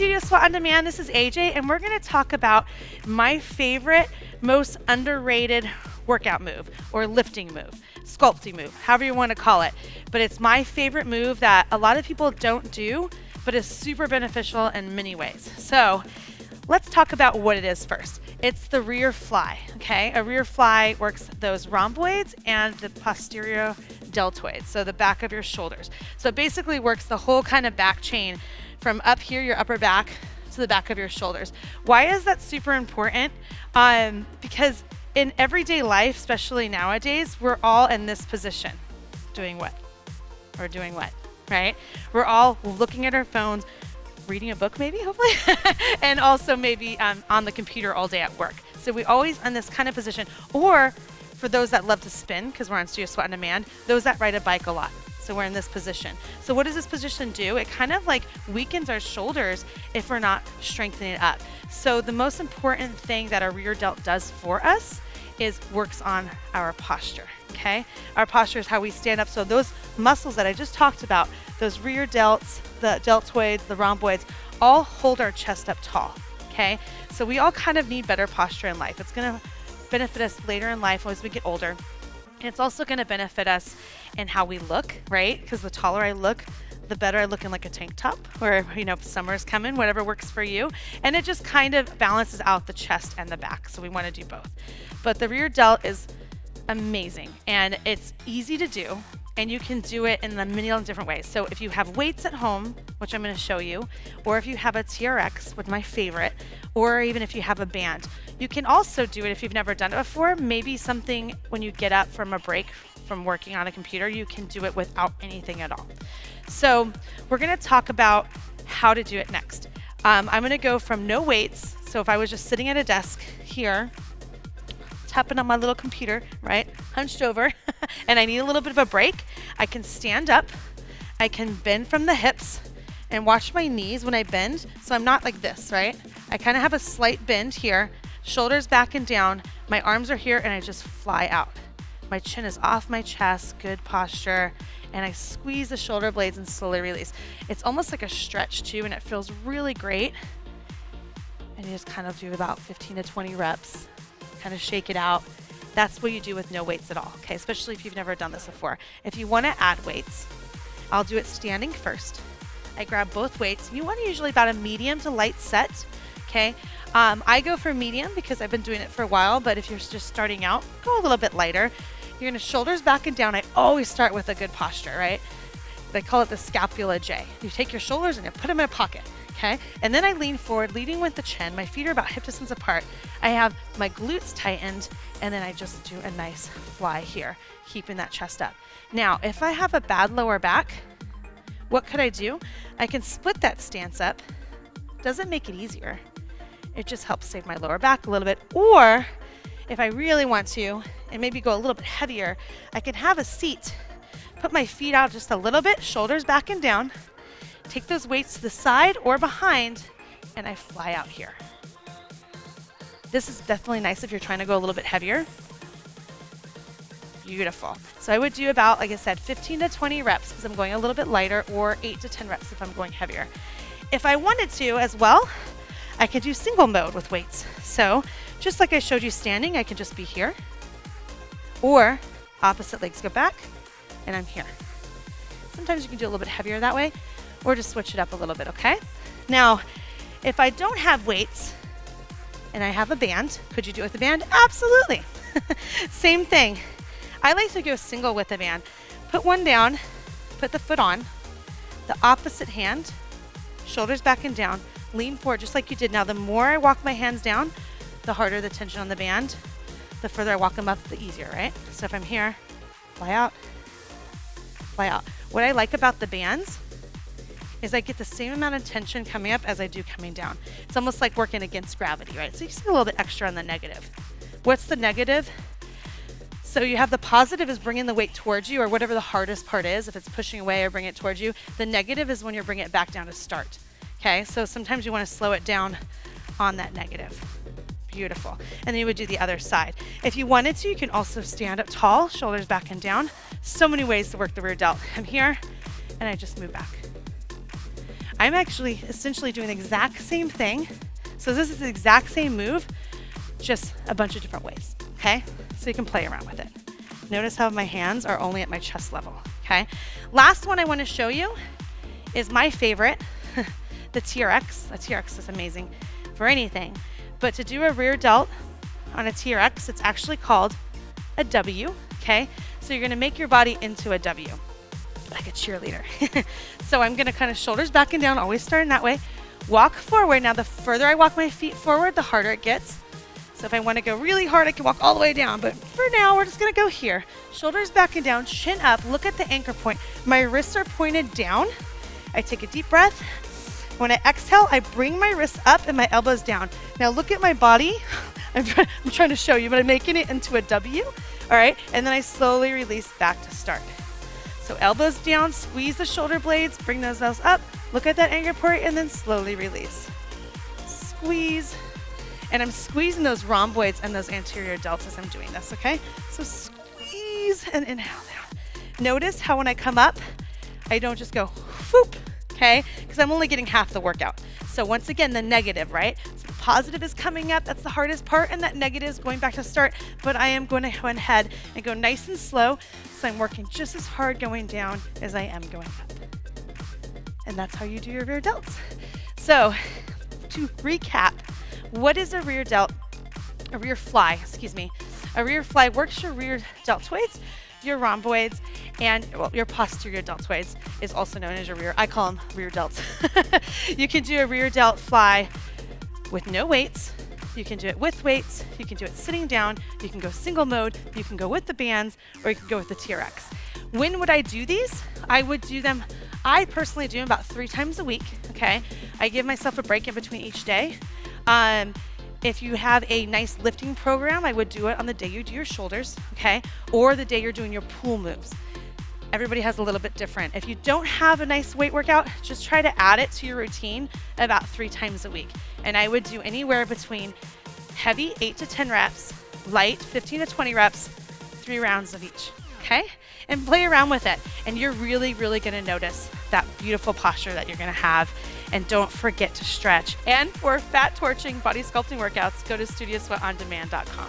Studio Squat On Demand. This is AJ, and we're going to talk about my favorite, most underrated workout move, or lifting move, sculpting move, however you want to call it. But it's my favorite move that a lot of people don't do, but is super beneficial in many ways. So let's talk about what it is first. It's the rear fly, okay? A rear fly works those rhomboids and the posterior deltoids, so the back of your shoulders. So it basically works the whole kind of back chain from up here, your upper back, to the back of your shoulders. Why is that super important? Because in everyday life, especially nowadays, we're all in this position. Doing what? We're doing what, right? We're all looking at our phones, reading a book maybe, hopefully, and also maybe on the computer all day at work. So we always in this kind of position, or for those that love to spin, because we're on Studio Squat On Demand, those that ride a bike a lot. So we're in this position. So what does this position do? It kind of like weakens our shoulders if we're not strengthening it up. So the most important thing that our rear delt does for us is works on our posture, okay? Our posture is how we stand up. So those muscles that I just talked about, those rear delts, the deltoids, the rhomboids, all hold our chest up tall, okay? So we all kind of need better posture in life. It's gonna benefit us later in life as we get older. And it's also gonna benefit us in how we look, right? Because the taller I look, the better I look in like a tank top, or, you know, if summer's coming, whatever works for you. And it just kind of balances out the chest and the back. So we wanna do both. But the rear delt is amazing, and it's easy to do, and you can do it in a million different ways. So if you have weights at home, which I'm gonna show you, or if you have a TRX, which is my favorite, or even if you have a band. You can also do it if you've never done it before, maybe something when you get up from a break from working on a computer, you can do it without anything at all. So we're gonna talk about how to do it next. I'm gonna go from no weights. So if I was just sitting at a desk here, tapping on my little computer, right, hunched over, and I need a little bit of a break, I can stand up, I can bend from the hips, and watch my knees when I bend, so I'm not like this, right? I kind of have a slight bend here, shoulders back and down, my arms are here, and I just fly out. My chin is off my chest, good posture, and I squeeze the shoulder blades and slowly release. It's almost like a stretch too, and it feels really great. And you just kind of do about 15 to 20 reps, kind of shake it out. That's what you do with no weights at all, okay? Especially if you've never done this before. If you want to add weights, I'll do it standing first. I grab both weights. You want usually about a medium to light set, okay? I go for medium because I've been doing it for a while, but if you're just starting out, go a little bit lighter. You're gonna shoulders back and down. I always start with a good posture, right? They call it the scapula J. You take your shoulders and you put them in a pocket, okay? And then I lean forward, leading with the chin. My feet are about hip distance apart. I have my glutes tightened, and then I just do a nice fly here, keeping that chest up. Now, if I have a bad lower back, what could I do? I can split that stance up. Doesn't make it easier. It just helps save my lower back a little bit. Or if I really want to, and maybe go a little bit heavier, I can have a seat, put my feet out just a little bit, shoulders back and down, take those weights to the side or behind, and I fly out here. This is definitely nice if you're trying to go a little bit heavier. Beautiful. So I would do about, like I said, 15 to 20 reps because I'm going a little bit lighter, or 8 to 10 reps if I'm going heavier. If I wanted to as well, I could do single mode with weights. So just like I showed you standing, I can just be here, or opposite legs go back, and I'm here. Sometimes you can do a little bit heavier that way, or just switch it up a little bit, okay? Now, if I don't have weights and I have a band, could you do it with a band? Absolutely. Same thing. I like to go single with a band. Put one down, put the foot on, the opposite hand, shoulders back and down, lean forward just like you did. Now, the more I walk my hands down, the harder the tension on the band. The further I walk them up, the easier, right? So if I'm here, fly out, fly out. What I like about the bands is I get the same amount of tension coming up as I do coming down. It's almost like working against gravity, right? So you see a little bit extra on the negative. What's the negative? So you have the positive is bringing the weight towards you, or whatever the hardest part is, if it's pushing away or bring it towards you. The negative is when you're bringing it back down to start. Okay, so sometimes you want to slow it down on that negative. Beautiful. And then you would do the other side. If you wanted to, you can also stand up tall, shoulders back and down. So many ways to work the rear delt. I'm here, and I just move back. I'm actually essentially doing the exact same thing. So this is the exact same move, just a bunch of different ways, okay? So you can play around with it. Notice how my hands are only at my chest level, okay? Last one I want to show you is my favorite, the TRX. The TRX is amazing for anything, but to do a rear delt on a TRX, it's actually called a W, okay? So you're gonna make your body into a W, like a cheerleader. So I'm gonna kind of shoulders back and down, always starting that way. Walk forward. Now the further I walk my feet forward, the harder it gets. So if I wanna go really hard, I can walk all the way down, but for now, we're just gonna go here. Shoulders back and down, chin up, look at the anchor point. My wrists are pointed down. I take a deep breath. When I exhale, I bring my wrists up and my elbows down. Now look at my body. I'm trying to show you, but I'm making it into a W, all right? And then I slowly release back to start. So elbows down, squeeze the shoulder blades, bring those elbows up, look at that anchor point, and then slowly release. Squeeze. And I'm squeezing those rhomboids and those anterior delts as I'm doing this, okay? So squeeze and inhale down. Notice how when I come up, I don't just go whoop, okay? Because I'm only getting half the workout. So once again, the negative, right? So the positive is coming up, that's the hardest part, and that negative is going back to start, but I am going to go ahead and go nice and slow, so I'm working just as hard going down as I am going up. And that's how you do your rear delts. So to recap, what is a rear delt? A rear fly, excuse me. A rear fly works your rear deltoids, your rhomboids, and well, your posterior deltoids is also known as your rear. I call them rear delts. You can do a rear delt fly with no weights. You can do it with weights. You can do it sitting down. You can go single mode. You can go with the bands, or you can go with the TRX. When would I do these? I would do them, I personally do them about 3 times a week, okay? I give myself a break in between each day. If you have a nice lifting program, I would do it on the day you do your shoulders, okay? Or the day you're doing your pull moves. Everybody has a little bit different. If you don't have a nice weight workout, just try to add it to your routine about 3 times a week. And I would do anywhere between heavy 8 to 10 reps, light 15 to 20 reps, 3 rounds of each, okay? And play around with it. And you're really, really gonna notice that beautiful posture that you're gonna have. And don't forget to stretch. And for fat torching body sculpting workouts, go to studiosweatondemand.com.